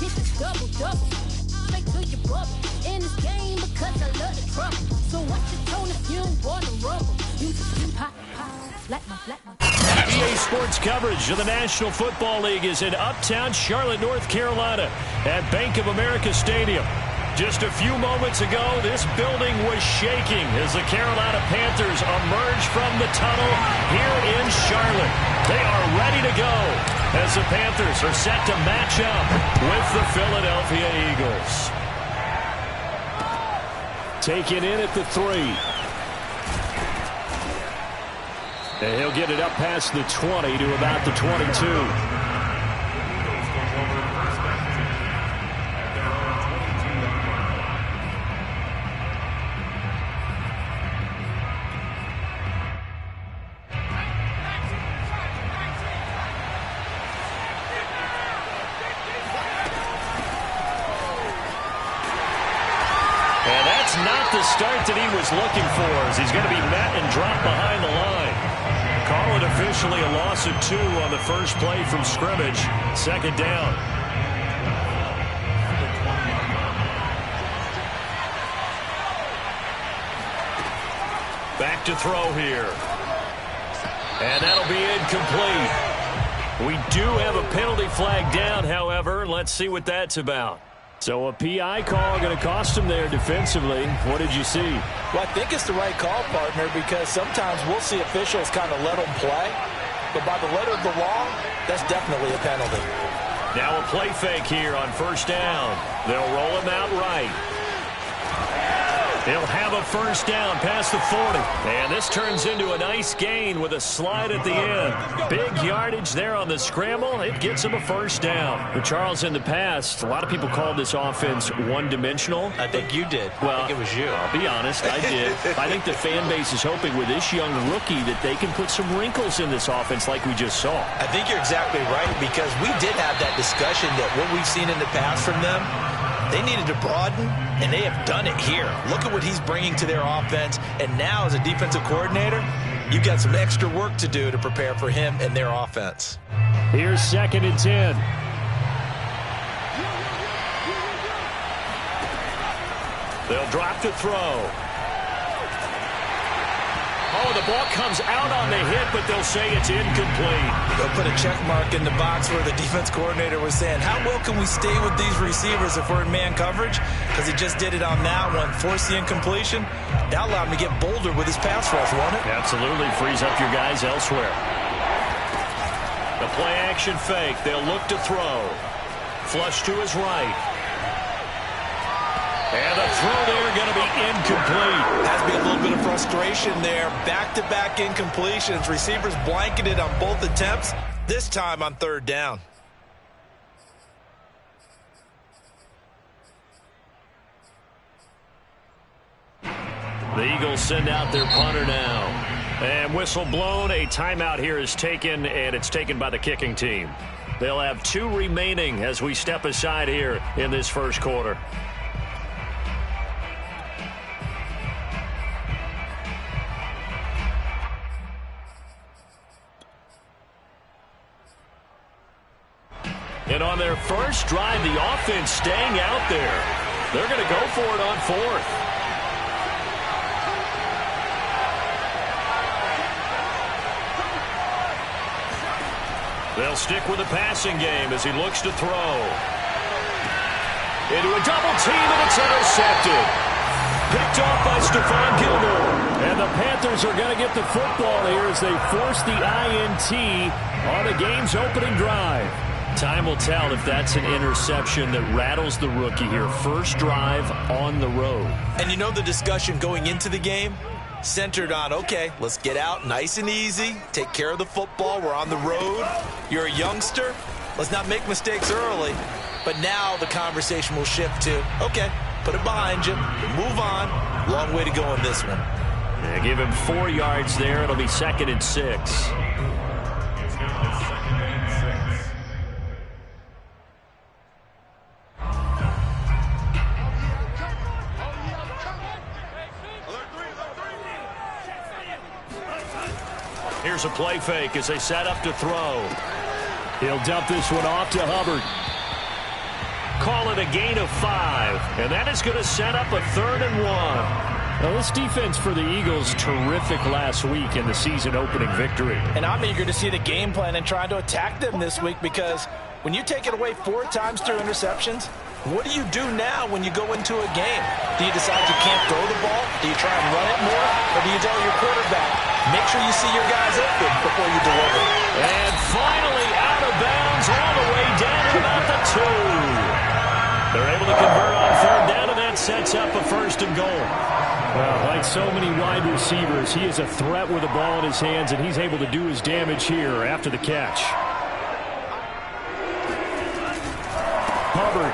get this double-double. Straight to your bubble. In this game because I love the trouble. So watch your tone if you want to rumble. You just pop, like my. EA Sports coverage of the National Football League is in uptown Charlotte, North Carolina at Bank of America Stadium. Just a few moments ago, this building was shaking as the Carolina Panthers emerged from the tunnel here in Charlotte. They are ready to go as the Panthers are set to match up with the Philadelphia Eagles. Taken in at the 3. And he'll get it up past the 20 to about the 22. Not the start that he was looking for, as he's going to be met and dropped behind the line. Call it officially a loss of 2 on the first play from scrimmage. Second down. Back to throw here. And that'll be incomplete. We do have a penalty flag down, however. Let's see what that's about. So a PI call going to cost him there defensively. What did you see? Well, I think it's the right call, partner, because sometimes we'll see officials kind of let them play. But by the letter of the law, that's definitely a penalty. Now a play fake here on first down. They'll roll him out right. He'll have a first down past the 40. And this turns into a nice gain with a slide at the end. Big yardage there on the scramble. It gets him a first down. But Charles, in the past, a lot of people called this offense one-dimensional. I think you did. Well, I think it was you. I'll be honest, I did. I think the fan base is hoping with this young rookie that they can put some wrinkles in this offense like we just saw. I think you're exactly right, because we did have that discussion that what we've seen in the past from them, they needed to broaden, and they have done it here. Look at what he's bringing to their offense. And now, as a defensive coordinator, you've got some extra work to do to prepare for him and their offense. Here's 2nd and 10. They'll drop to throw. Oh, the ball comes out on the hit, but they'll say it's incomplete. They'll put a check mark in the box where the defense coordinator was saying, how well can we stay with these receivers if we're in man coverage? Because he just did it on that one, forced the incompletion. That allowed him to get bolder with his pass rush, won't it? Absolutely, frees up your guys elsewhere. The play action fake. They'll look to throw. Flush to his right. And the throw there going to be incomplete. Has to be a little bit of frustration there. Back-to-back incompletions. Receivers blanketed on both attempts, this time on 3rd down. The Eagles send out their punter now. And whistle blown. A timeout here is taken, and it's taken by the kicking team. They'll have 2 remaining as we step aside here in this first quarter. And on their first drive, the offense staying out there. They're going to go for it on 4th. They'll stick with the passing game as he looks to throw. Into a double team, and it's intercepted. Picked off by Stephon Gilmore. And the Panthers are going to get the football here as they force the INT on the game's opening drive. Time will tell if that's an interception that rattles the rookie here. First drive on the road. And you know the discussion going into the game? Centered on, okay, let's get out nice and easy, take care of the football, we're on the road, you're a youngster, let's not make mistakes early. But now the conversation will shift to, okay, put it behind you, move on, long way to go in this one. Yeah, give him 4 yards there, it'll be 2nd and 6. Here's a play fake as they set up to throw. He'll dump this one off to Hubbard. call it a gain of 5. And that is going to set up a 3rd and 1. Now, this defense for the Eagles, terrific last week in the season-opening victory. And I'm eager to see the game plan and trying to attack them this week, because when you take it away 4 times through interceptions, what do you do now when you go into a game? Do you decide you can't throw the ball? Do you try and run it more? Or do you tell your quarterback, make sure you see your guys open before you deliver? And finally out of bounds all the way down to about the 2. They're able to convert on 3rd down, and that sets up a 1st and goal. Well, like so many wide receivers, he is a threat with the ball in his hands, and he's able to do his damage here after the catch. Hubbard.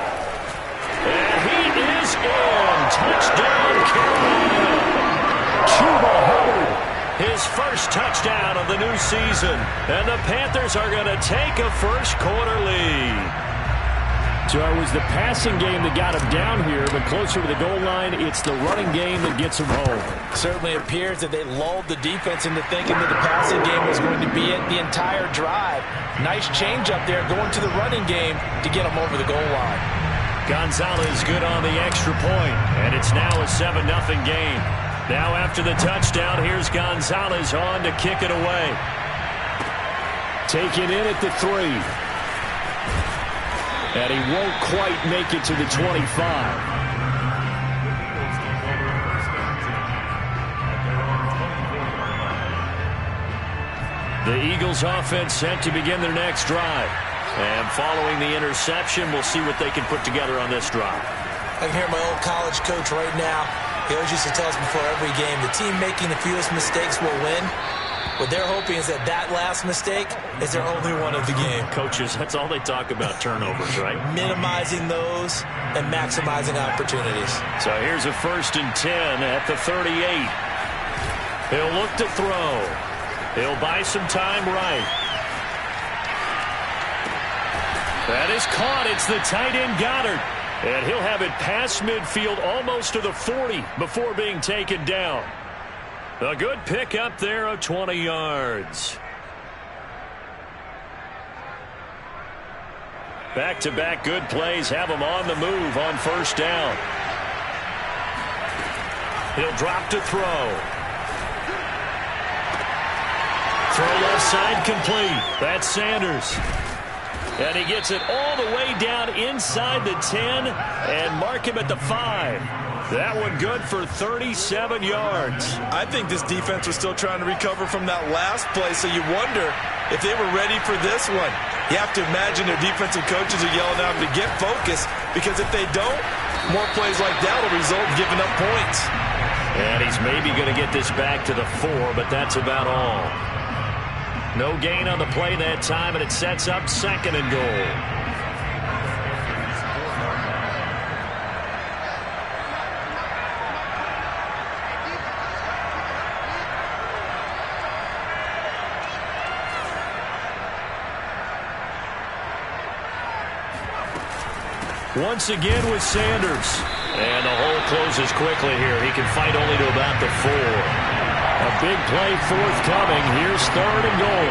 And he is in. Touchdown, Carolina. Chuba Hubbard. His first touchdown of the new season. And the Panthers are going to take a first-quarter lead. So it was the passing game that got him down here, but closer to the goal line, it's the running game that gets him home. Certainly appears that they lulled the defense into thinking that the passing game was going to be it the entire drive. Nice change up there going to the running game to get him over the goal line. Gonzalez good on the extra point, and it's now a 7-0 game. Now after the touchdown, here's Gonzalez on to kick it away. Taken in at the 3. And he won't quite make it to the 25. The Eagles offense set to begin their next drive. And following the interception, we'll see what they can put together on this drive. I can hear my old college coach right now. He always used to tell us before every game, the team making the fewest mistakes will win. What they're hoping is that last mistake is their only one of the game. Coaches, that's all they talk about, turnovers, right? Minimizing those and maximizing opportunities. So here's a 1st and 10 at the 38. He'll look to throw. He'll buy some time right. That is caught. It's the tight end Goddard. And he'll have it past midfield almost to the 40 before being taken down. A good pick up there of 20 yards. Back-to-back good plays have him on the move on 1st down. He'll drop to throw. Throw left side complete. That's Sanders. And he gets it all the way down inside the 10 and mark him at the 5. That one good for 37 yards. I think this defense was still trying to recover from that last play, so you wonder if they were ready for this one. You have to imagine their defensive coaches are yelling at them to get focused, because if they don't, more plays like that will result in giving up points. And he's maybe going to get this back to the 4, but that's about all. No gain on the play that time, and it sets up 2nd and goal. Once again with Sanders. And the hole closes quickly here. He can fight only to about the 4. A big play forthcoming. Here's 3rd and goal.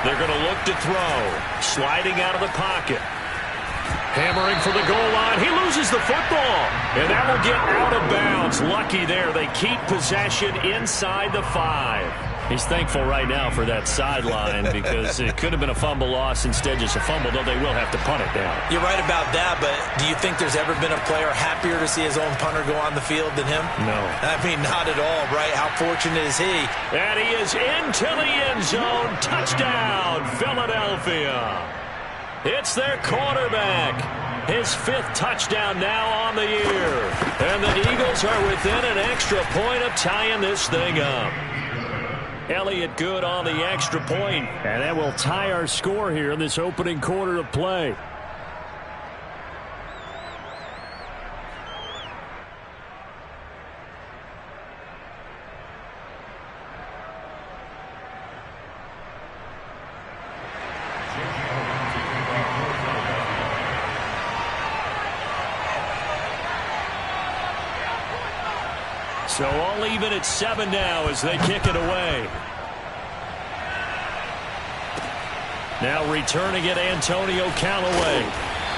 They're going to look to throw. Sliding out of the pocket. Hammering for the goal line. He loses the football. And that will get out of bounds. Lucky there. They keep possession inside the 5. He's thankful right now for that sideline because it could have been a fumble loss, instead just a fumble, though they will have to punt it down. You're right about that, but do you think there's ever been a player happier to see his own punter go on the field than him? No. I mean, not at all, right? How fortunate is he? And he is into the end zone. Touchdown, Philadelphia. It's their quarterback. His 5th touchdown now on the year. And the Eagles are within an extra point of tying this thing up. Elliott good on the extra point, and that will tie our score here in this opening quarter of play. So all even at 7 now as they kick it away. Now returning it, Antonio Callaway.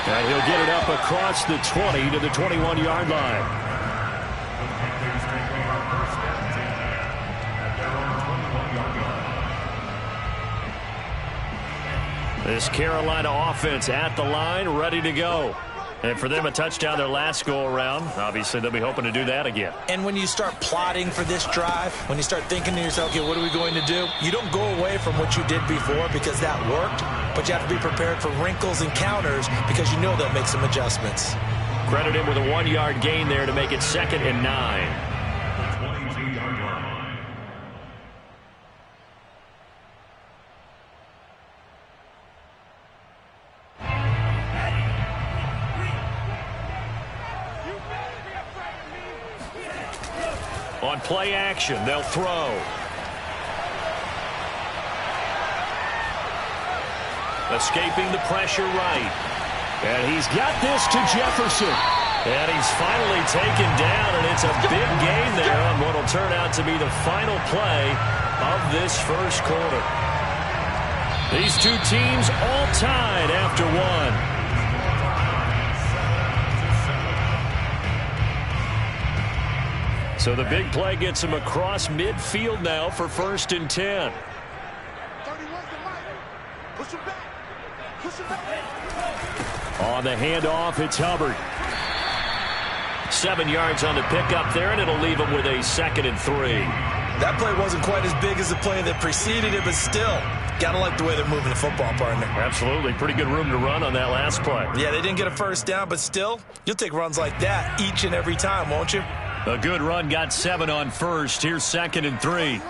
And he'll get it up across the 20 to the 21-yard line. This Carolina offense at the line, ready to go. And for them, a touchdown their last go-around. Obviously, they'll be hoping to do that again. And when you start plotting for this drive, when you start thinking to yourself, okay, what are we going to do? You don't go away from what you did before because that worked, but you have to be prepared for wrinkles and counters because you know they'll make some adjustments. Credit him with a 1-yard gain there to make it 2nd and 9. On play action, they'll throw. Escaping the pressure right. And he's got this to Jefferson. And he's finally taken down, and it's a big gain there on what will turn out to be the final play of this first quarter. These two teams all tied after one. So the big play gets him across midfield now for 1st and 10. On the handoff, it's Hubbard. 7 yards on the pickup there, and it'll leave him with a 2nd and 3. That play wasn't quite as big as the play that preceded it, but still, gotta like the way they're moving the football, partner. Absolutely. Pretty good room to run on that last play. Yeah, they didn't get a first down, but still, you'll take runs like that each and every time, won't you? A good run, got 7 on first. Here's 2nd and 3.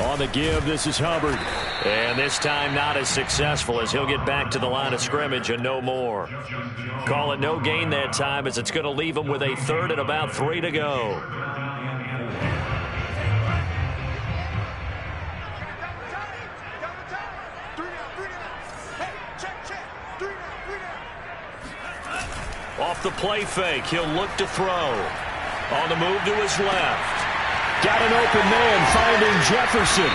On the give, this is Hubbard. And this time not as successful as he'll get back to the line of scrimmage and no more. Call it no gain that time as it's going to leave him with a 3rd and about 3 to go. Off the play fake, he'll look to throw. On the move to his left. Got an open man finding Jefferson.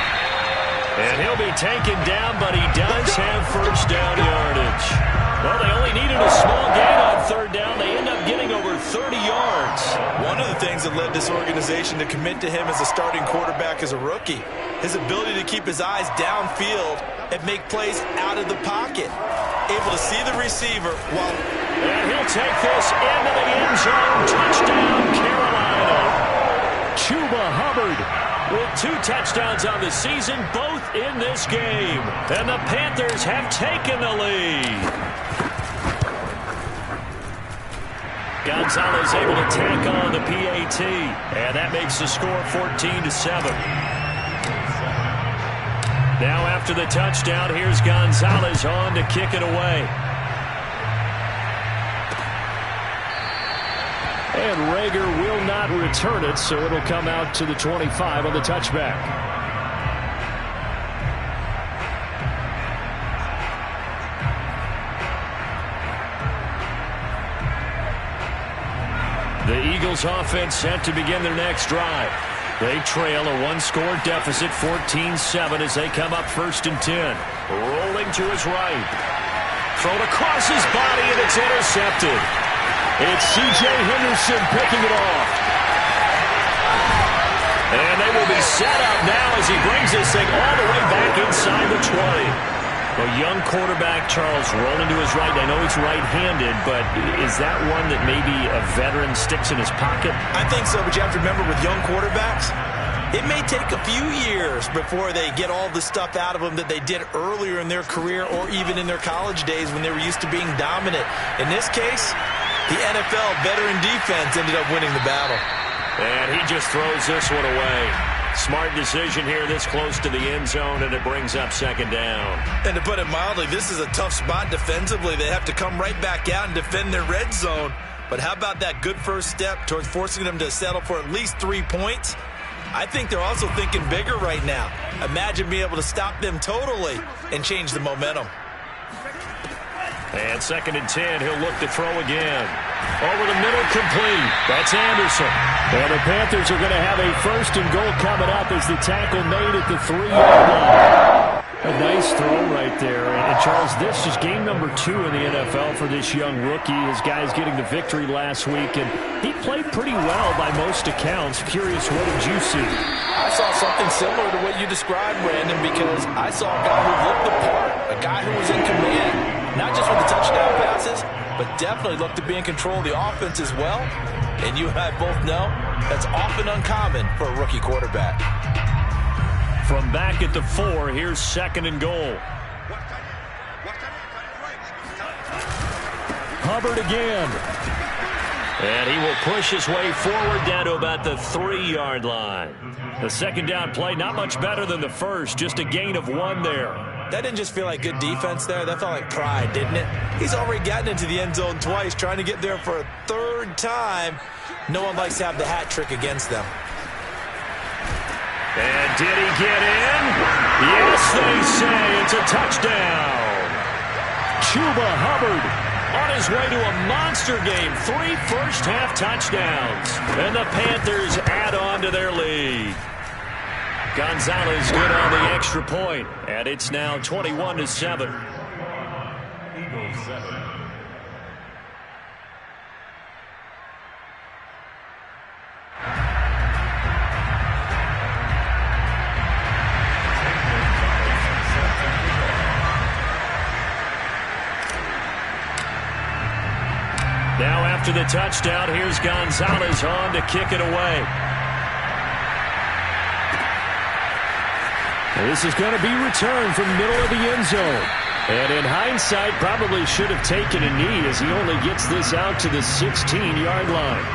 And he'll be taken down, but he does have first down yardage. Well, they only needed a small gain on 3rd down. They end up getting over 30 yards. One of the things that led this organization to commit to him as a starting quarterback as a rookie, his ability to keep his eyes downfield and make plays out of the pocket. Able to see the receiver while... And he'll take this into the end zone. Touchdown, Carolina. Chuba Hubbard with 2 touchdowns on the season, both in this game. And the Panthers have taken the lead. Gonzalez able to tack on the PAT. And that makes the score 14-7. Now after the touchdown, here's Gonzalez on to kick it away. And Rager will not return it, so it'll come out to the 25 on the touchback. The Eagles offense set to begin their next drive. They trail a 1-score deficit, 14-7, as they come up 1st and 10. Rolling to his right. Thrown across his body, and it's intercepted. It's C.J. Henderson picking it off. And they will be set up now as he brings this thing all the way back inside the 20. A young quarterback, Charles, rolling to his right. I know he's right-handed, but is that one that maybe a veteran sticks in his pocket? I think so, but you have to remember with young quarterbacks, it may take a few years before they get all the stuff out of them that they did earlier in their career or even in their college days when they were used to being dominant. In this case, the NFL veteran defense ended up winning the battle. And he just throws this one away. Smart decision here this close to the end zone, and it brings up 2nd down. And to put it mildly, this is a tough spot defensively. They have to come right back out and defend their red zone. But how about that good first step towards forcing them to settle for at least 3 points? I think they're also thinking bigger right now. Imagine being able to stop them totally and change the momentum. And 2nd and 10, he'll look to throw again. Over the middle, complete. That's Anderson. And the Panthers are going to have a first and goal coming up as the tackle made at the 3-yard line. A nice throw right there. And Charles, this is game number 2 in the NFL for this young rookie. His guys getting the victory last week, and he played pretty well by most accounts. Curious, what did you see? I saw something similar to what you described, Brandon, because I saw a guy who looked the part, a guy who was in command, not just with the touchdown passes, but definitely looked to be in control of the offense as well. And you and I both know that's often uncommon for a rookie quarterback. From back at the 4, here's second and goal. Hubbard again. And he will push his way forward down to about the 3-yard line. The second down play, not much better than the first, just a gain of 1 there. That didn't just feel like good defense there. That felt like pride, didn't it? He's already gotten into the end zone twice, trying to get there for a 3rd time. No one likes to have the hat trick against them. And did he get in? Yes, they say it's a touchdown. Chuba Hubbard on his way to a monster game. 3 first-half touchdowns. And the Panthers add on to their lead. Gonzalez good on the extra point, and it's now 21-7. Eagles 7. Now after the touchdown, here's Gonzalez on to kick it away. This is going to be returned from middle of the end zone. And in hindsight, probably should have taken a knee as he only gets this out to the 16-yard line.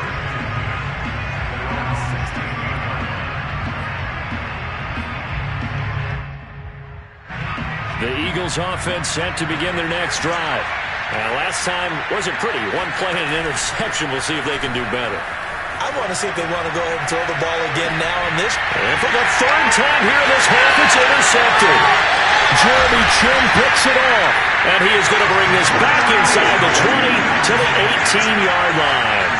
The Eagles offense set to begin their next drive. Last time wasn't pretty. 1 play and an interception. We'll see if they can do better. I want to see if they want to go ahead and throw the ball again now on this. And for the 3rd time here in this half, it's intercepted. Jeremy Chin picks it off. And he is going to bring this back inside the 20 to the 18-yard line.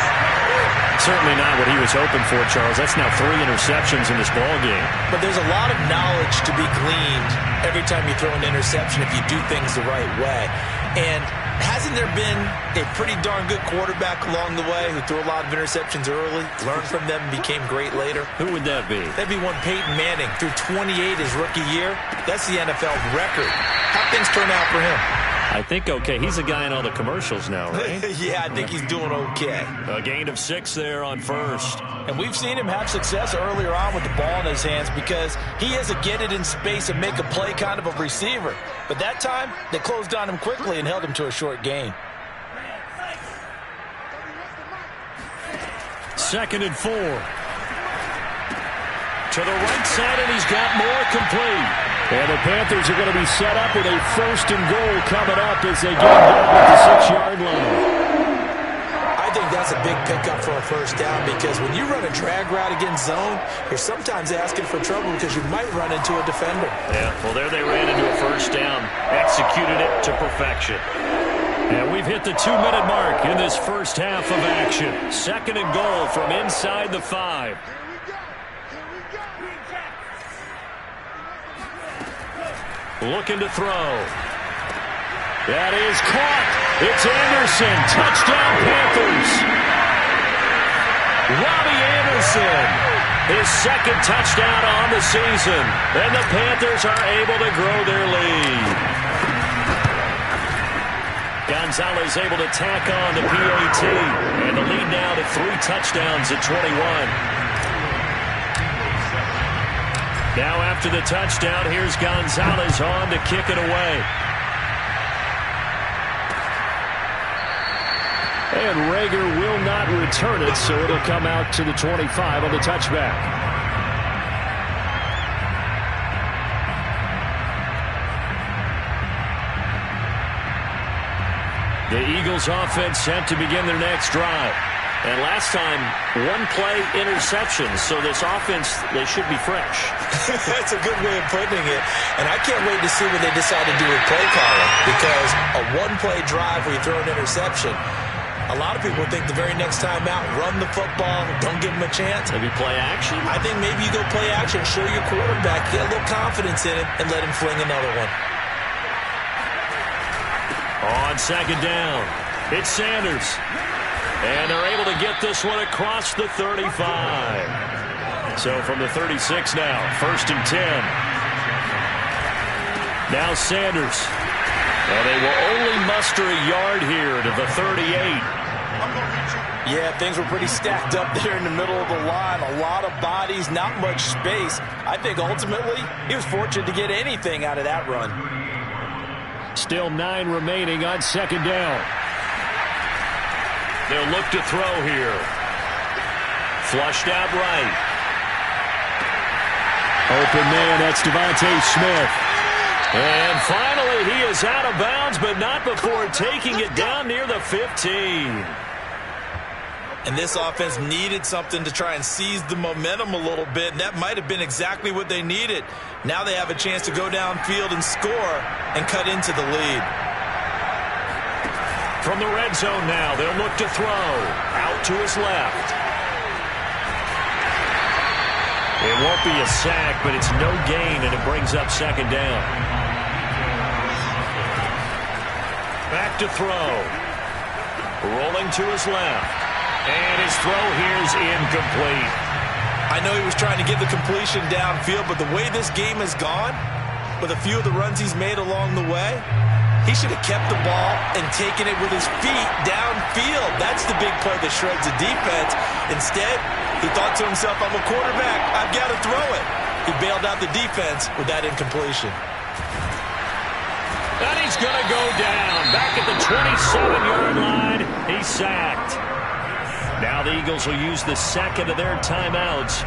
Certainly not what he was hoping for, Charles. That's now 3 interceptions in this ball game. But there's a lot of knowledge to be gleaned every time you throw an interception if you do things the right way. And hasn't there been a pretty darn good quarterback along the way who threw a lot of interceptions early, learned from them, and became great later? Who would that be? That'd be one Peyton Manning. Threw 28 his rookie year. That's the NFL record. How'd things turn out for him? I think okay. He's a guy in all the commercials now, right? Yeah, I think he's doing okay. A gain of 6 there on first. And we've seen him have success earlier on with the ball in his hands because he is a get it in space and make a play kind of a receiver. But that time, they closed on him quickly and held him to a short gain. 2nd and 4. To the right side, and he's got more complete. And the Panthers are going to be set up with a first and goal coming up as they get down at the 6-yard line. I think that's a big pickup for a first down because when you run a drag route against zone, you're sometimes asking for trouble because you might run into a defender. Yeah, well, there they ran into a first down, executed it to perfection. And we've hit the 2-minute mark in this first half of action. 2nd and goal from inside the 5. Looking to throw. That is caught. It's Anderson. Touchdown, Panthers. Robbie Anderson. His 2nd touchdown on the season. And the Panthers are able to grow their lead. Gonzalez able to tack on the PAT. And the lead now to 3 touchdowns at 21. Now after the touchdown, here's Gonzalez on to kick it away. And Rager will not return it, so it'll come out to the 25 on the touchback. The Eagles offense set to begin their next drive. And last time, 1-play interception. So this offense, they should be fresh. That's a good way of putting it. And I can't wait to see what they decide to do with play calling. Because a 1-play drive where you throw an interception, A lot of people think the very next time out, run the football, don't give him a chance. Maybe play action? I think maybe you go play action, show your quarterback, get a little confidence in him, and let him fling another one. On second down, it's Sanders. And they're able to get this one across the 35. So from the 36 now, 1st and 10. Now Sanders. And they will only muster a yard here to the 38. Yeah, things were pretty stacked up there in the middle of the line. A lot of bodies, not much space. I think ultimately he was fortunate to get anything out of that run. Still 9 remaining on second down. They'll look to throw here. Flushed out right. Open man, that's Devontae Smith. And finally, he is out of bounds, but not before taking it down near the 15. And this offense needed something to try and seize the momentum a little bit, and that might have been exactly what they needed. Now they have a chance to go downfield and score and cut into the lead. From the red zone now, they'll look to throw. Out to his left. It won't be a sack, but it's no gain, and it brings up second down. Back to throw. Rolling to his left. And his throw here is incomplete. I know he was trying to get the completion downfield, but the way this game has gone, with a few of the runs he's made along the way, he should have kept the ball and taken it with his feet downfield. That's the big play that shreds the defense. Instead, he thought to himself, I'm a quarterback. I've got to throw it. He bailed out the defense with that incompletion. And he's going to go down. Back at the 27-yard line. He's sacked. Now the Eagles will use the second of their timeouts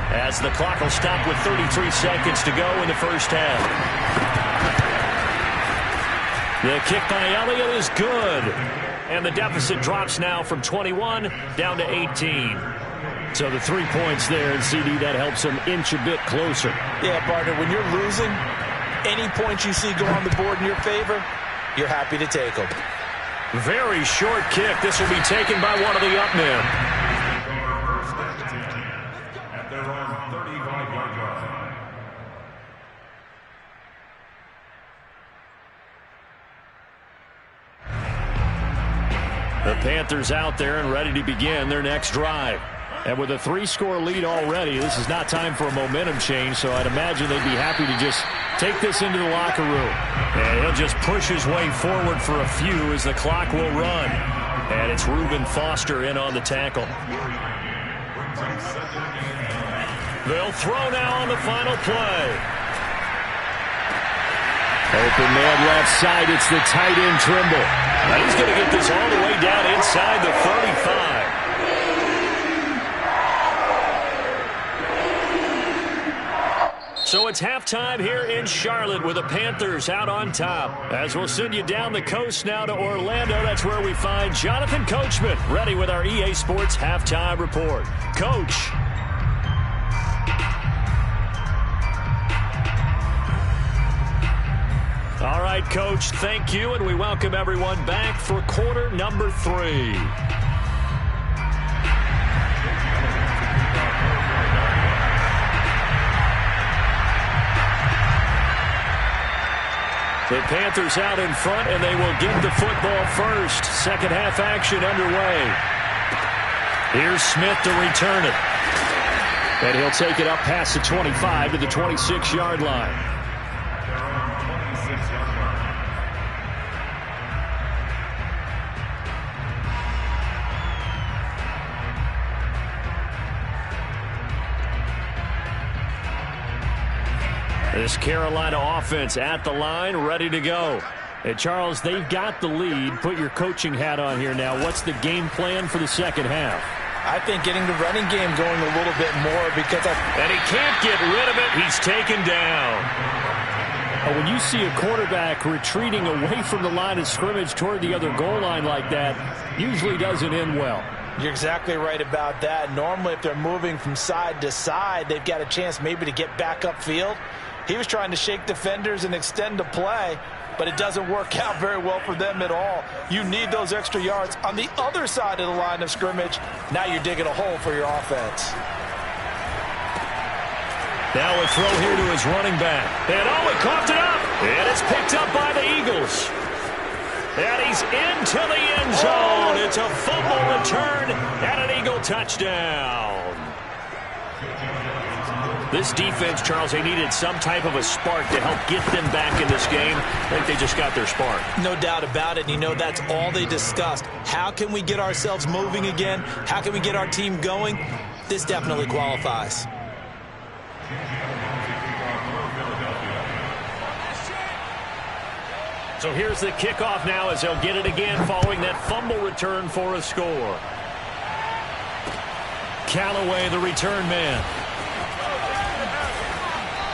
as the clock will stop with 33 seconds to go in the first half. The kick by Elliott is good. And the deficit drops now from 21 down to 18. So the 3 points there, and CD, that helps them inch a bit closer. Yeah, partner, when you're losing, any points you see go on the board in your favor, you're happy to take them. Very short kick. This will be taken by one of the up men. At their own 35-yard line. The Panthers out there and ready to begin their next drive. And with a 3-score lead already, this is not time for a momentum change, so I'd imagine they'd be happy to just take this into the locker room. And he'll just push his way forward for a few as the clock will run. And it's Reuben Foster in on the tackle. They'll throw now on the final play. Open man left side. It's the tight end Trimble. Now he's going to get this all the way down inside the 35. So it's halftime here in Charlotte with the Panthers out on top. As we'll send you down the coast now to Orlando, that's where we find Jonathan Coachman ready with our EA Sports Halftime Report. Coach. All right, Coach, thank you, and we welcome everyone back for quarter number 3. The Panthers out in front, and they will get the football first. Second half action underway. Here's Smith to return it. And he'll take it up past the 25 to the 26-yard line. This Carolina offense at the line, ready to go. And Charles, they've got the lead. Put your coaching hat on here now. What's the game plan for the second half? I think getting the running game going a little bit more because And he can't get rid of it. He's taken down. When you see a quarterback retreating away from the line of scrimmage toward the other goal line like that, usually doesn't end well. You're exactly right about that. Normally, if they're moving from side to side, they've got a chance maybe to get back upfield. He was trying to shake defenders and extend the play, but it doesn't work out very well for them at all. You need those extra yards on the other side of the line of scrimmage. Now you're digging a hole for your offense. Now a throw here to his running back. And he coughed it up. And it's picked up by the Eagles. And he's into the end zone. It's a fumble return and an Eagle touchdown. This defense, Charles, they needed some type of a spark to help get them back in this game. I think they just got their spark. No doubt about it. And you know, that's all they discussed. How can we get ourselves moving again? How can we get our team going? This definitely qualifies. So here's the kickoff now as they'll get it again following that fumble return for a score. Callaway, the return man.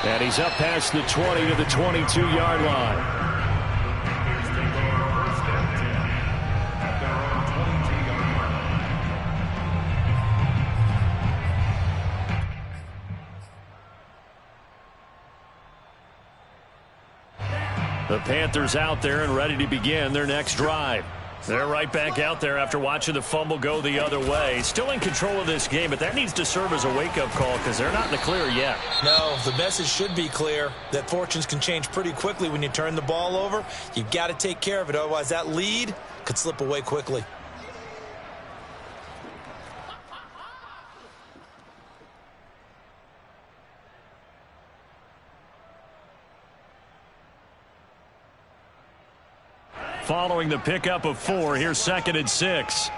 And he's up past the 20 to the 22-yard line. The Panthers out there and ready to begin their next drive. They're right back out there after watching the fumble go the other way. Still in control of this game, but that needs to serve as a wake-up call because they're not in the clear yet. No, the message should be clear that fortunes can change pretty quickly when you turn the ball over. You've got to take care of it, otherwise that lead could slip away quickly. Following the pickup of 4, here's 2nd and 6.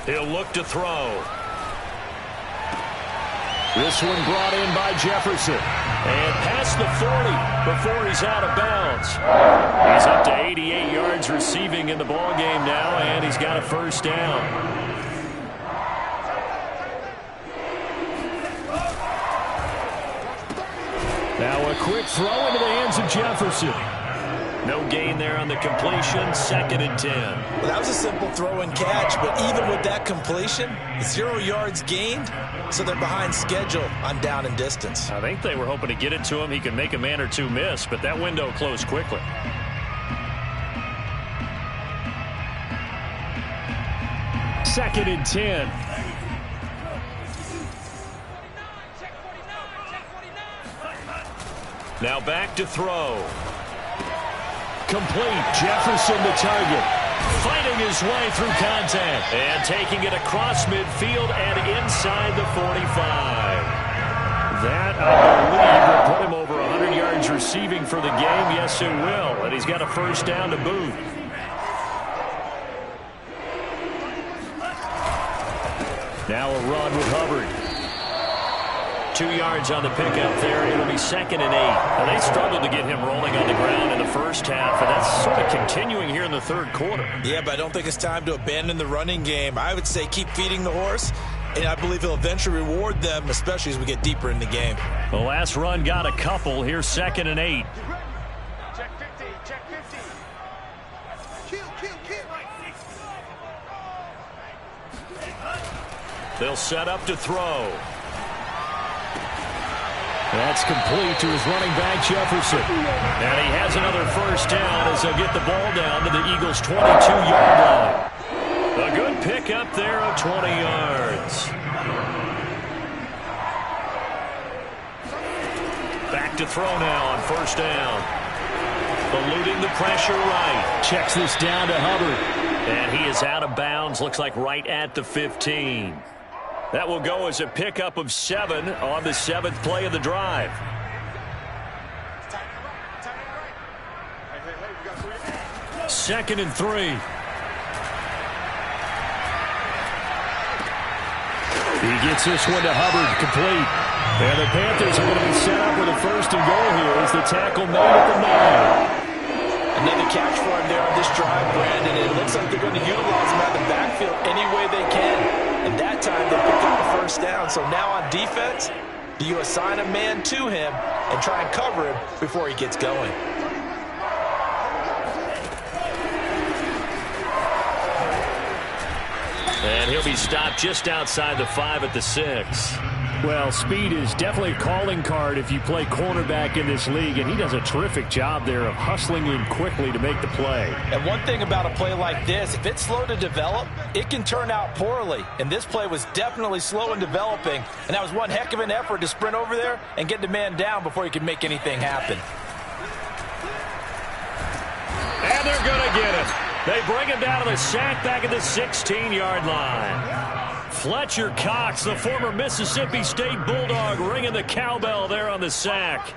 He'll look to throw. This one brought in by Jefferson. And past the 40 before he's out of bounds. He's up to 88 yards receiving in the ballgame now, and he's got a first down. Now a quick throw into the hands of Jefferson. No gain there on the completion. 2nd and 10. Well, that was a simple throw and catch, but even with that completion, 0 yards gained, so they're behind schedule on down and distance. I think they were hoping to get it to him. He could make a man or two miss, but that window closed quickly. Second and 10. Now back to throw. Complete. Jefferson the target. Fighting his way through contact. And taking it across midfield and inside the 45. That, I believe, will put him over 100 yards receiving for the game. Yes, it will. And he's got a first down to boot. Now a run with Hubbard. 2 yards on the pickup there. It'll be 2nd and 8. Now, they struggled to get him rolling on the ground in the first half, and that's sort of continuing here in the third quarter. Yeah, but I don't think it's time to abandon the running game. I would say keep feeding the horse, and I believe he'll eventually reward them, especially as we get deeper in the game. The last run got a couple. Here's 2nd and 8. Check 50, check 50. Kill. They'll set up to throw. That's complete to his running back, Jefferson. And he has another first down as they'll get the ball down to the Eagles' 22-yard line. A good pickup there of 20 yards. Back to throw now on first down. Eluding the pressure right. Checks this down to Hubbard. And he is out of bounds. Looks like right at the 15. That will go as a pickup of 7 on the 7th play of the drive. Second and 3. He gets this one to Hubbard, complete. And the Panthers are going to be set up with a first and goal here as the tackle made at the 9. Another catch for him there on this drive, Brandon. It looks like they're going to utilize him out of the backfield any way they can. And that time they pick up the first down. So now on defense, do you assign a man to him and try and cover him before he gets going? And he'll be stopped just outside the 5 at the 6. Well, speed is definitely a calling card if you play cornerback in this league, and he does a terrific job there of hustling in quickly to make the play. And one thing about a play like this, if it's slow to develop, it can turn out poorly. And this play was definitely slow in developing, and that was one heck of an effort to sprint over there and get the man down before he could make anything happen. And they're going to get him. They bring him down to the sack back at the 16-yard line. Fletcher Cox, the former Mississippi State Bulldog, ringing the cowbell there on the sack.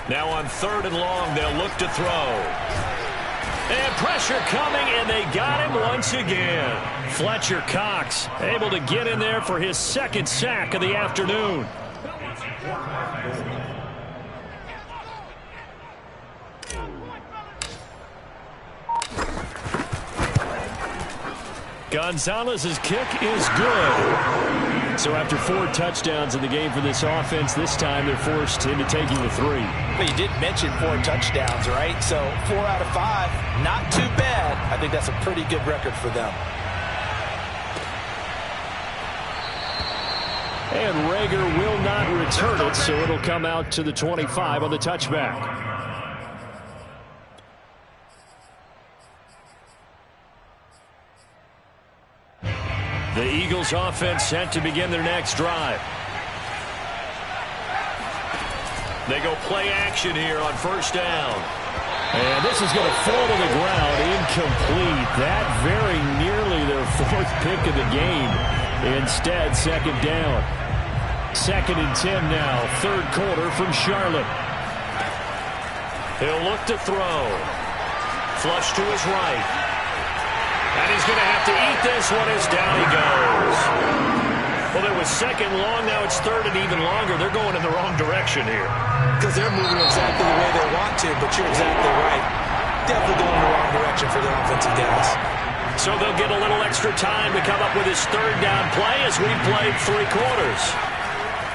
Now on 3rd and long, they'll look to throw. And pressure coming, and they got him once again. Fletcher Cox able to get in there for his 2nd sack of the afternoon. Gonzalez's kick is good. So after 4 touchdowns in the game for this offense, this time they're forced into taking the 3. But you did mention 4 touchdowns, right? So 4 out of 5, not too bad. I think that's a pretty good record for them. And Rager will not return it, so it'll come out to the 25 on the touchback. The Eagles offense set to begin their next drive. They go play action here on 1st down. And this is going to fall to the ground, incomplete. That very nearly their 4th pick of the game. Instead, 2nd down. 2nd and 10 now, 3rd quarter from Charlotte. He'll look to throw. Flush to his right. And he's going to have to eat this one as down he goes. Well, it was 2nd long. Now it's 3rd and even longer. They're going in the wrong direction here. Because they're moving exactly the way they want to, but you're exactly right. Definitely going in the wrong direction for the offensive guys. So they'll get a little extra time to come up with his 3rd down play as we've played 3 quarters.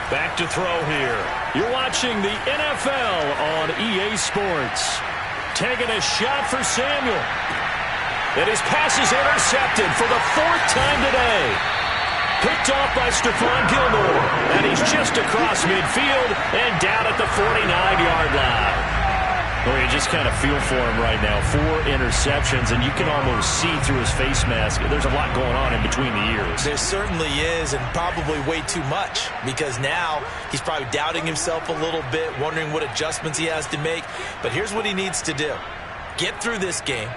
Back to throw here. You're watching the NFL on EA Sports. Taking a shot for Samuel. And his pass is intercepted for the 4th time today. Picked off by Stephon Gilmore. And he's just across midfield and down at the 49-yard line. Well, you just kind of feel for him right now. 4 interceptions, and you can almost see through his face mask. There's a lot going on in between the ears. There certainly is, and probably way too much, because now he's probably doubting himself a little bit, wondering what adjustments he has to make. But here's what he needs to do. Get through this game.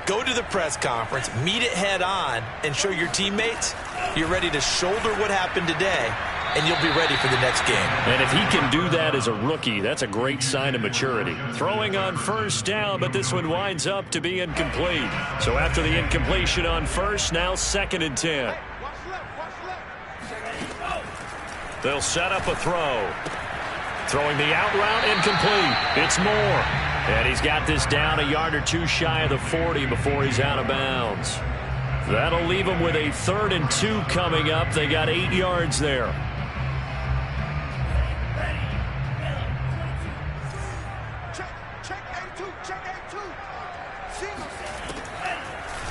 Go to the press conference, meet it head on, and show your teammates you're ready to shoulder what happened today, and you'll be ready for the next game. And if he can do that as a rookie, that's a great sign of maturity. Throwing on 1st down, but this one winds up to be incomplete. So after the incompletion on 1st, now 2nd and 10. They'll set up a throw. Throwing the out route, incomplete. It's Moore. And he's got this down a yard or 2 shy of the 40 before he's out of bounds. That'll leave him with a 3rd and 2 coming up. They got 8 yards there.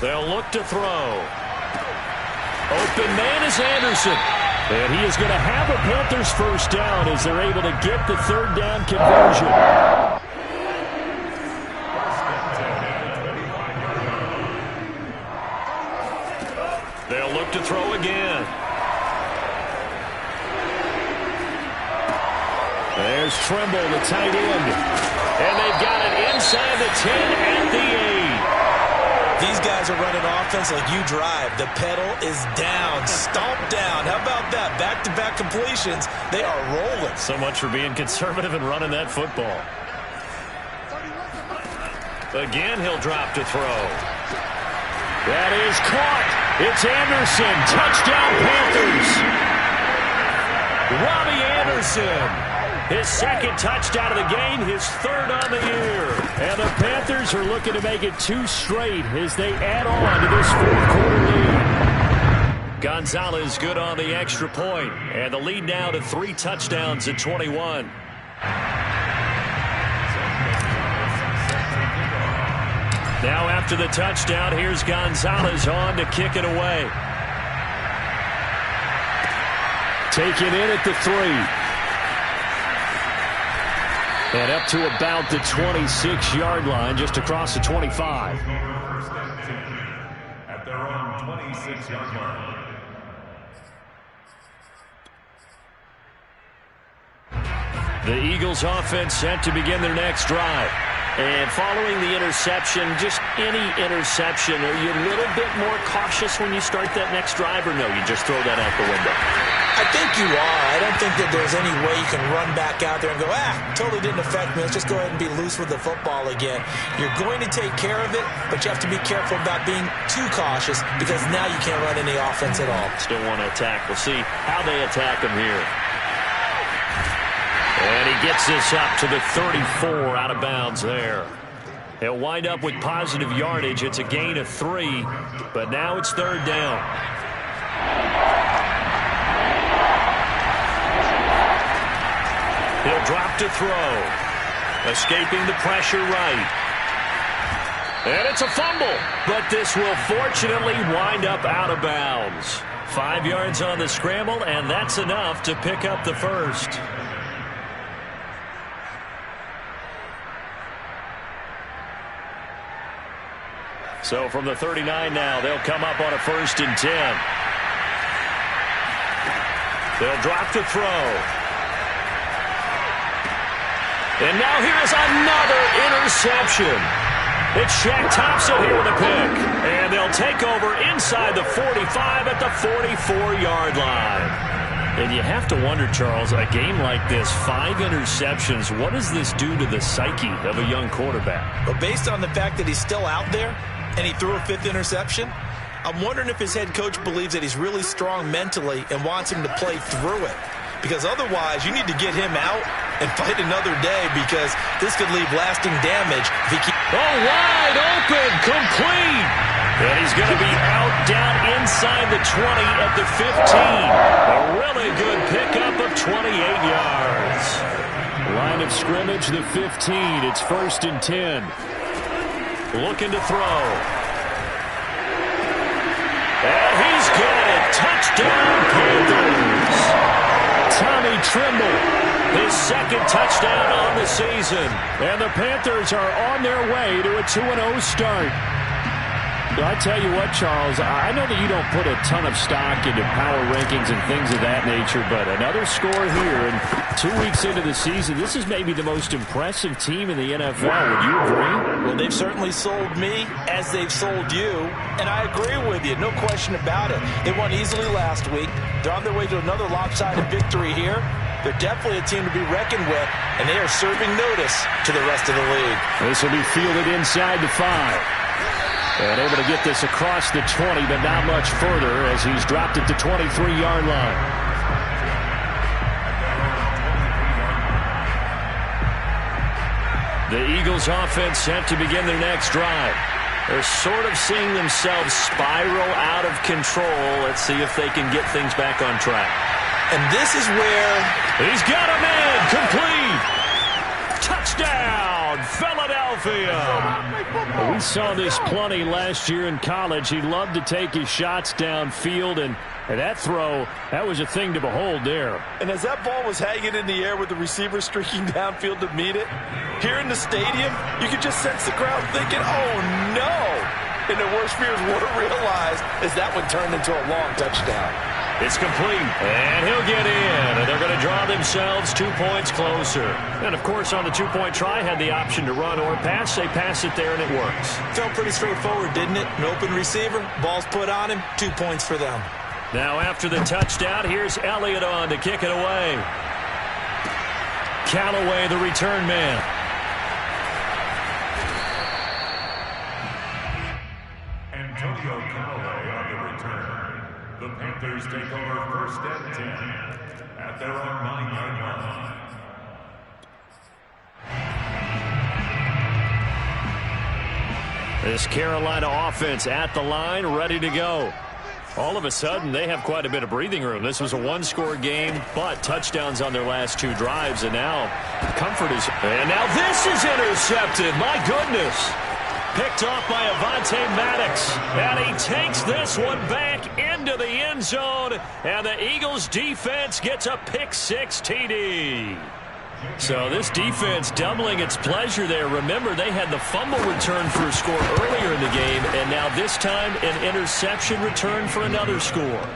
They'll look to throw. Open man is Anderson. And he is going to have a Panthers 1st down as they're able to get the 3rd down conversion. They'll look to throw again. There's Trimble, the tight end. And they've got it inside the 10 at the 8. These guys are running offense like you drive. The pedal is down, stomped down. How about that? Back-to-back completions. They are rolling. So much for being conservative and running that football. Again, he'll drop to throw. That is caught. It's Anderson. Touchdown, Panthers. Robbie Anderson. His 2nd touchdown of the game, his 3rd on the year. And the Panthers are looking to make it 2 straight as they add on to this 4th quarter lead. Gonzalez good on the extra point. And the lead now to 3 touchdowns at 21. Now after the touchdown, here's Gonzalez on to kick it away. Taken in at the 3. And up to about the 26-yard line, just across the 25. At their own 26-yard line. The Eagles offense set to begin their next drive. And following the interception, just any interception, are you a little bit more cautious when you start that next drive, or no, you just throw that out the window? I think you are. I don't think that there's any way you can run back out there and go, totally didn't affect me. Let's just go ahead and be loose with the football again. You're going to take care of it, but you have to be careful about being too cautious because now you can't run any offense at all. Still want to attack. We'll see how they attack him here. And he gets this up to the 34 out of bounds there. He'll wind up with positive yardage. It's a gain of 3, but now it's 3rd down. He'll drop to throw. Escaping the pressure right. And it's a fumble, but this will fortunately wind up out of bounds. 5 yards on the scramble, and that's enough to pick up the first. So from the 39 now, they'll come up on a 1st and 10. They'll drop to throw. And now here's another interception. It's Shaq Thompson here with a pick. And they'll take over inside the 45 at the 44-yard line. And you have to wonder, Charles, a game like this, 5 interceptions, what does this do to the psyche of a young quarterback? Well, based on the fact that he's still out there and he threw a 5th interception, I'm wondering if his head coach believes that he's really strong mentally and wants him to play through it. Because otherwise, you need to get him out and fight another day because this could leave lasting damage if he keeps... Oh, wide open, complete. And he's going to be out down inside the 20 at the 15. A really good pickup of 28 yards. Line of scrimmage, the 15. It's 1st and 10. Looking to throw. And he's got it. Touchdown, Panthers. Tommy Trimble, his 2nd touchdown on the season. And the Panthers are on their way to a 2-0 start. I tell you what, Charles, I know that you don't put a ton of stock into power rankings and things of that nature, but another score here, and 2 weeks into the season, this is maybe the most impressive team in the NFL. Would you agree? Well, they've certainly sold me as they've sold you, and I agree with you, no question about it. They won easily last week. They're on their way to another lopsided victory here. They're definitely a team to be reckoned with, and they are serving notice to the rest of the league. This will be fielded inside the 5. And able to get this across the 20, but not much further as he's dropped at the 23-yard line. The Eagles offense set to begin their next drive. They're sort of seeing themselves spiral out of control. Let's see if they can get things back on track. And this is where... He's got him in. Complete. Touchdown, Philadelphia. We saw this plenty last year in college. He loved to take his shots downfield, and that throw, that was a thing to behold there. And as that ball was hanging in the air with the receiver streaking downfield to meet it, here in the stadium, you could just sense the crowd thinking, oh, no. And their worst fears would have realized as that one turned into a long touchdown. It's complete, and he'll get in, and they're going to draw themselves 2 points closer. And, of course, on the 2-point try, had the option to run or pass. They pass it there, and it works. Felt pretty straightforward, didn't it? An open receiver, ball's put on him, 2 points for them. Now, after the touchdown, here's Elliott on to kick it away. Callaway, the return man. Antonio Callaway on the return. The Panthers take over 1st and 10 at their own 9-yard line. This Carolina offense at the line, ready to go. All of a sudden, they have quite a bit of breathing room. This was a 1-score game, but touchdowns on their last 2 drives, and now comfort is... And now this is intercepted. My goodness. picked off by Avonte Maddox. And he takes this one back into the end zone. And the Eagles defense gets a pick-6 TD. So this defense doubling its pleasure there. Remember, they had the fumble return for a score earlier in the game, and now this time an interception return for another score.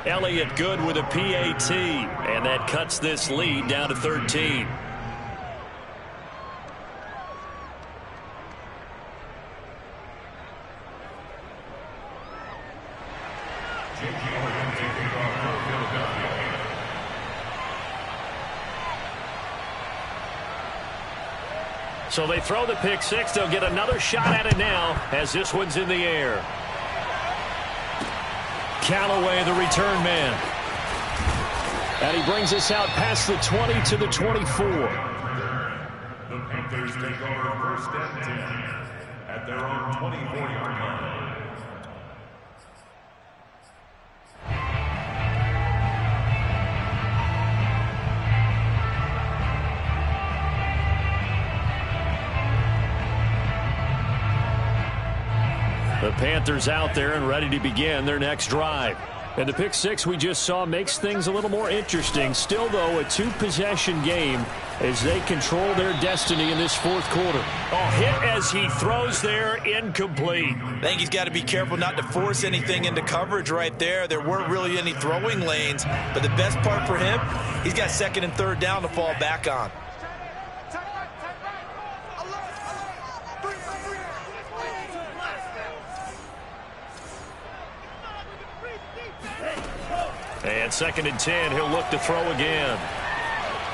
Elliott good with a PAT, and that cuts this lead down to 13. So they throw the pick-6. They'll get another shot at it now as this one's in the air. Callaway, the return man. And he brings us out past the 20 to the 24. The Panthers take over 1st and 10 at their own 24-yard line. The Panthers out there and ready to begin their next drive. And the pick-6 we just saw makes things a little more interesting. Still, though, a two-possession game as they control their destiny in this fourth quarter. Oh, hit as he throws there, incomplete. I think he's got to be careful not to force anything into coverage right there. There weren't really any throwing lanes, but the best part for him, he's got 2nd and 3rd down to fall back on. And 2nd and 10, he'll look to throw again.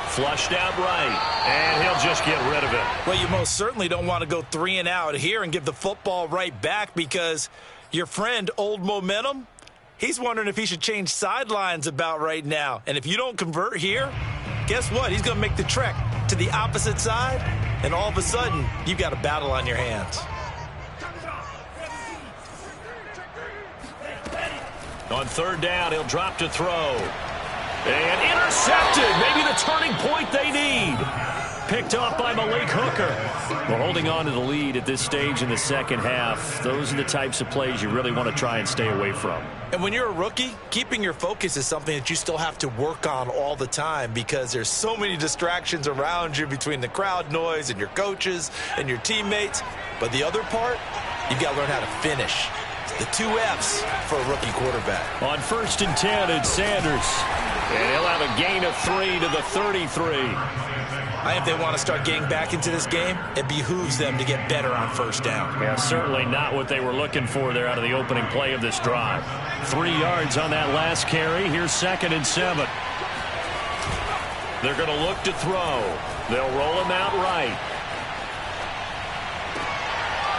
Flushed out right, and he'll just get rid of it. Well, you most certainly don't want to go 3 and out here and give the football right back because your friend, Old Momentum, he's wondering if he should change sidelines about right now. And if you don't convert here, guess what? He's going to make the trek to the opposite side, and all of a sudden, you've got a battle on your hands. On 3rd down, he'll drop to throw. And intercepted. Maybe the turning point they need. Picked off by Malik Hooker. Well, holding on to the lead at this stage in the second half, those are the types of plays you really want to try and stay away from. And when you're a rookie, keeping your focus is something that you still have to work on all the time because there's so many distractions around you between the crowd noise and your coaches and your teammates. But the other part, you've got to learn how to finish. The 2 F's for a rookie quarterback. On 1st and 10, it's Sanders. And he'll have a gain of 3 to the 33. I think if they want to start getting back into this game, it behooves them to get better on 1st down. Yeah, certainly not what they were looking for there out of the opening play of this drive. 3 yards on that last carry. Here's 2nd and 7. They're going to look to throw. They'll roll him out right.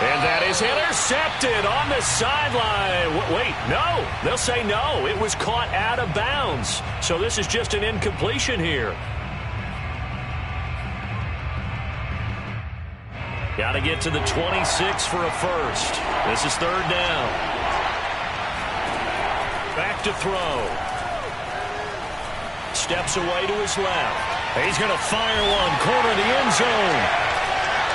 And that is intercepted on the sideline. Wait, no. They'll say no. It was caught out of bounds. So this is just an incompletion here. Got to get to the 26 for a first. This is 3rd down. Back to throw. Steps away to his left. He's going to fire one. Corner of the end zone.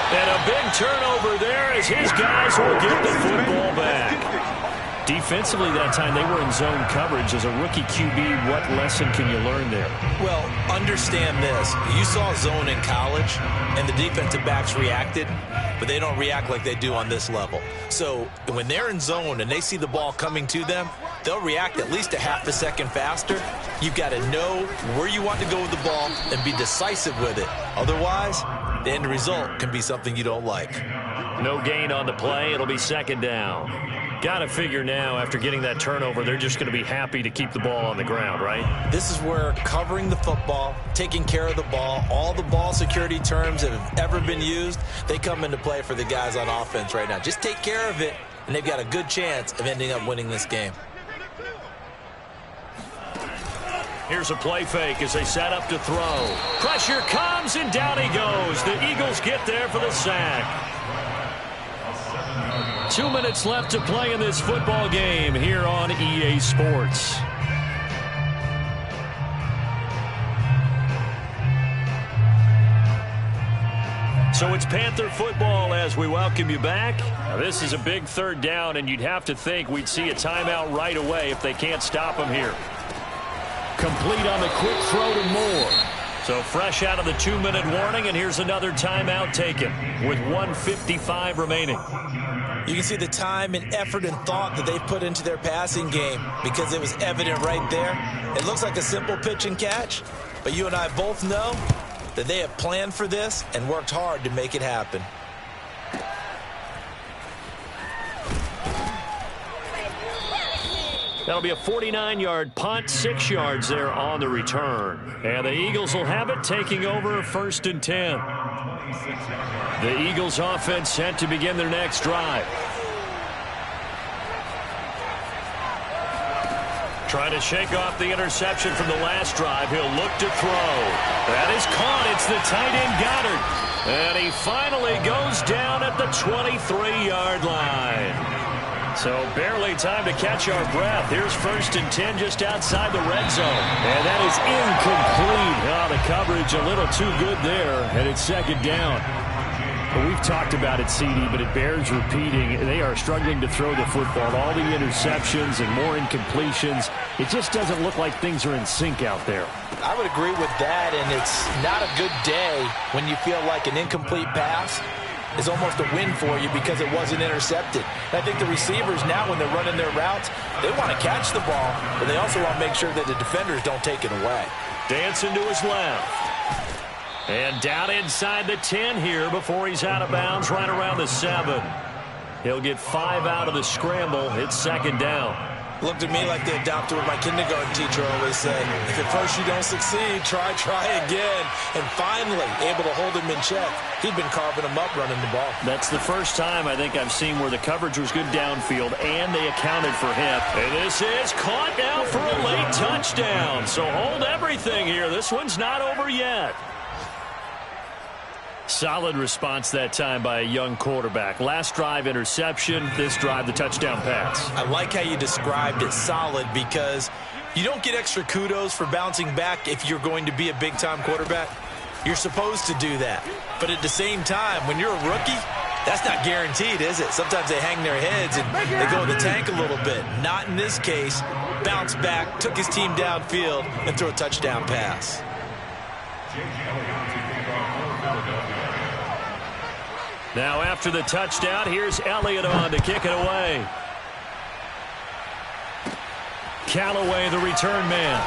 And a big turnover there as his guys will get the football back. Defensively that time, they were in zone coverage. As a rookie QB, what lesson can you learn there? Well, understand this. You saw zone in college, and the defensive backs reacted, but they don't react like they do on this level. So when they're in zone and they see the ball coming to them, they'll react at least a half a second faster. You've got to know where you want to go with the ball and be decisive with it. Otherwise, the end result can be something you don't like. No gain on the play. It'll be 2nd down. Got to figure now, after getting that turnover, they're just going to be happy to keep the ball on the ground, right? This is where covering the football, taking care of the ball, all the ball security terms that have ever been used, they come into play for the guys on offense right now. Just take care of it, and they've got a good chance of ending up winning this game. Here's a play fake as they set up to throw. Pressure comes, and down he goes. The Eagles get there for the sack. 2 minutes left to play in this football game here on EA Sports. So it's Panther football as we welcome you back. Now this is a big third down, and you'd have to think we'd see a timeout right away if they can't stop them here. Complete on the quick throw to Moore. So fresh out of the 2-minute warning, and here's another timeout taken with 1:55 remaining. You can see the time and effort and thought that they put into their passing game because it was evident right there. It looks like a simple pitch and catch, but you and I both know that they have planned for this and worked hard to make it happen. That'll be a 49-yard punt, 6 yards there on the return. And the Eagles will have it, taking over 1st and 10. The Eagles offense set to begin their next drive. Trying to shake off the interception from the last drive. He'll look to throw. That is caught. It's the tight end Goddard. And he finally goes down at the 23-yard line. So barely time to catch our breath. Here's 1st and 10 just outside the red zone. And that is incomplete. Oh, the coverage a little too good there. And it's 2nd down. Well, we've talked about it, CD, but it bears repeating. They are struggling to throw the football. All the interceptions and more incompletions. It just doesn't look like things are in sync out there. I would agree with that, and it's not a good day when you feel like an incomplete pass is almost a win for you because it wasn't intercepted. And I think the receivers now, when they're running their routes, they want to catch the ball, but they also want to make sure that the defenders don't take it away. Dancing to his left. And down inside the 10 here before he's out of bounds right around the 7. He'll get 5 out of the scramble. It's 2nd down. Looked at me like they adopted what my kindergarten teacher always said. If at first you don't succeed, try again. And finally, able to hold him in check. He'd been carving him up running the ball. That's the first time I think I've seen where the coverage was good downfield and they accounted for him. And this is caught now for a late touchdown. So hold everything here. This one's not over yet. Solid response that time by a young quarterback. Last drive, interception. This drive, the touchdown pass. I like how you described it, solid, because you don't get extra kudos for bouncing back if you're going to be a big-time quarterback. You're supposed to do that. But at the same time, when you're a rookie, that's not guaranteed, is it? Sometimes they hang their heads and they go in the tank a little bit. Not in this case. Bounced back, took his team downfield, and threw a touchdown pass. Now after the touchdown, here's Elliott on to kick it away. Callaway, the return man.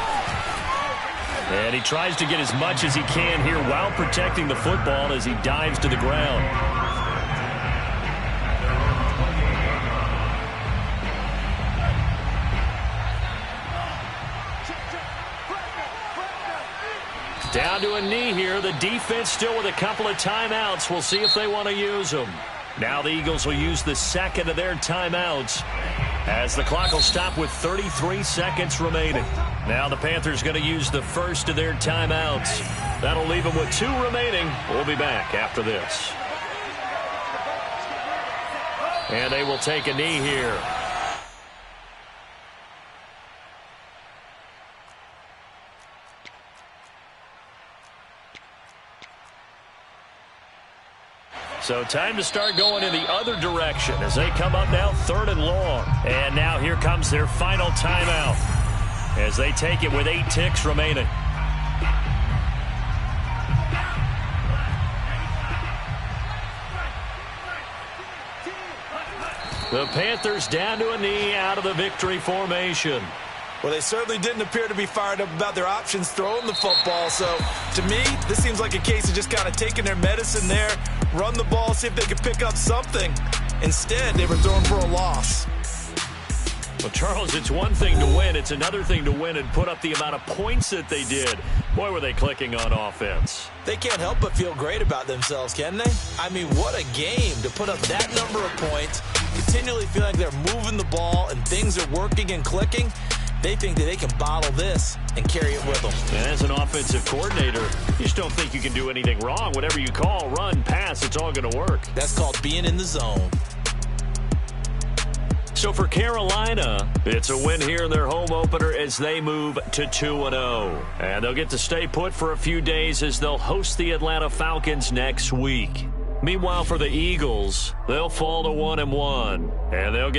And he tries to get as much as he can here while protecting the football as he dives to the ground. Down to a knee here. The defense still with a couple of timeouts. We'll see if they want to use them. Now the Eagles will use the 2nd of their timeouts as the clock will stop with 33 seconds remaining. Now the Panthers going to use the 1st of their timeouts. That'll leave them with 2 remaining. We'll be back after this. And they will take a knee here. So time to start going in the other direction as they come up now 3rd and long. And now here comes their final timeout as they take it with 8 ticks remaining. The Panthers down to a knee out of the victory formation. Well, they certainly didn't appear to be fired up about their options throwing the football. So, to me, this seems like a case of just kind of taking their medicine there, run the ball, see if they could pick up something. Instead, they were throwing for a loss. Well, Charles, it's one thing to win. It's another thing to win and put up the amount of points that they did. Boy, were they clicking on offense. They can't help but feel great about themselves, can they? I mean, what a game to put up that number of points, continually feel like they're moving the ball and things are working and clicking. They think that they can bottle this and carry it with them. And as an offensive coordinator, you just don't think you can do anything wrong. Whatever you call, run, pass, it's all going to work. That's called being in the zone. So for Carolina, it's a win here in their home opener as they move to 2-0. And they'll get to stay put for a few days as they'll host the Atlanta Falcons next week. Meanwhile, for the Eagles, they'll fall to 1-1, and they'll get